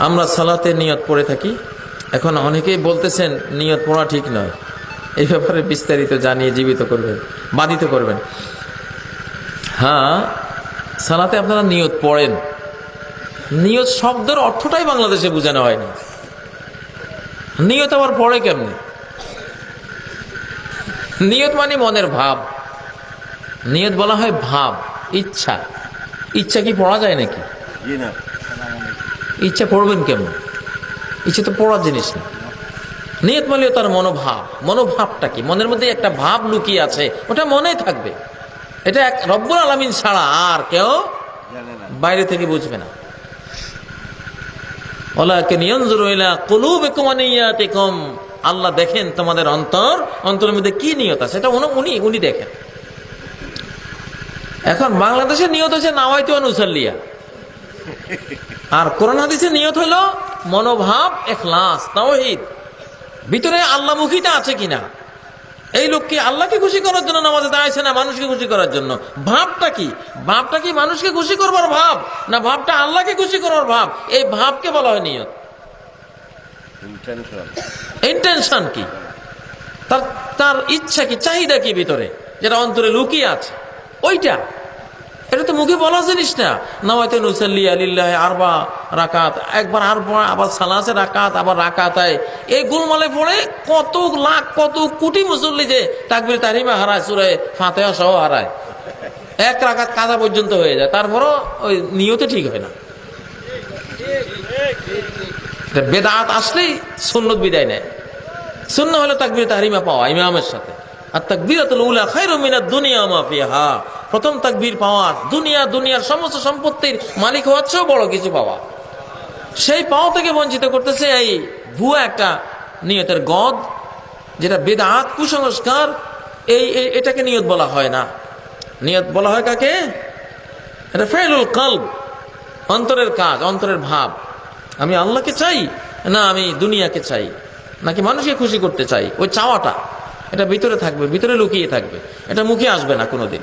আমরা সালাতে নিয়ত পড়ে থাকি। এখন অনেকেই বলতেছেন নিয়ত পড়া ঠিক নয়। এই ব্যাপারে বিস্তারিত জানিয়ে জীবিত করবেন, বাধিত করবেন। হ্যাঁ, সালাতে আপনারা নিয়ত পড়েন। নিয়ত শব্দের অর্থটাই বাংলাদেশে বোঝানো হয়নি। নিয়ত আবার পড়ে কেমনে? নিয়ত মানে মনের ভাব। নিয়ত বলা হয় ভাব, ইচ্ছা। ইচ্ছা কি পড়া যায় নাকি? ইচ্ছা পড়বেন কেমন? ইচ্ছা তো পড়ার জিনিস না। নিয়ত মানে তার মনোভাব। মনোভাবটা কি? মনের মধ্যে একটা ভাব লুকিয়ে আছে, ওটা মনে থাকবে। এটা এক রব্বুল আলামিন ছাড়া আর কেউ বাইরে থেকে বুঝবে না। আল্লাহ দেখেন তোমাদের অন্তরের মধ্যে কি নিয়ত আছে, এটা উনি দেখেন। এখন বাংলাদেশের নিয়ত হচ্ছে নাওয়াইতু আন উসাল্লিয়া, আর কোরআন হাদিসের নিয়ত হলো মনোভাব, ইখলাস, তাওহীদ। ভিতরে আল্লাহমুখীটা আছে কিনা। এই লোক কি আল্লাহকে খুশি করার জন্য নামাজে দাঁড়াইছে না মানুষকে খুশি করার জন্য? ভাবটা কি? ভাবটা কি মানুষকে খুশি করবার ভাব, না ভাবটা আল্লাহকে খুশি করার ভাব? এই ভাবকে বলা হয় নিয়ত। ইন্টেনশন কি? তার ইচ্ছা কি, চাহিদা কি ভিতরে, যেটা অন্তরে লুকিয়ে আছে, ওইটা। এটা তো মুখে বলা জিনিস না। নাওয়াইতু নুসাল্লি লিল্লাহি আরবা রাকাত, একবার আরবা, আবার সালাসে রাকাত, আবার রাকাতায়। এই গোলমালে পড়ে কত লাখ, কত কোটি মুসল্লি যে তাকবীর তাহরিমা হারায়, সূরা ফাতিহা সহ হারায়। এক রাকাত কাজা পর্যন্ত হয়ে যায়, তারপরও ওই নিয়তে ঠিক হয় না। বেদাত আসলেই সুন্নত বিদায় নেয়। সুন্নাহ হলো তাকবীর তাহরিমা পাওয়া ইমামের সাথে। আর তাকবীরাতুল উলা খায়রুম মিনাদ দুনিয়া মা ফিহা, প্রথম তাকবীর পাওয়া দুনিয়ার সমস্ত সম্পত্তির মালিক হওয়ার চেয়েও বড় কিছু পাওয়া। সেই পাওয়া থেকে বঞ্চিত করতেছে এই ভুয়া একটা নিয়তের গদ, যেটা বেদাত, কুসংস্কার। এটাকে নিয়ত বলা হয় না। নিয়ত বলা হয় কাকে? এটা ফেলুল কলব, অন্তরের কাজ, অন্তরের ভাব। আমি আল্লাহকে চাই না আমি দুনিয়াকে চাই, নাকি মানুষকে খুশি করতে চাই। ওই চাওয়াটা এটা ভিতরে থাকবে, ভিতরে লুকিয়ে থাকবে, এটা মুখে আসবে না কোনোদিন।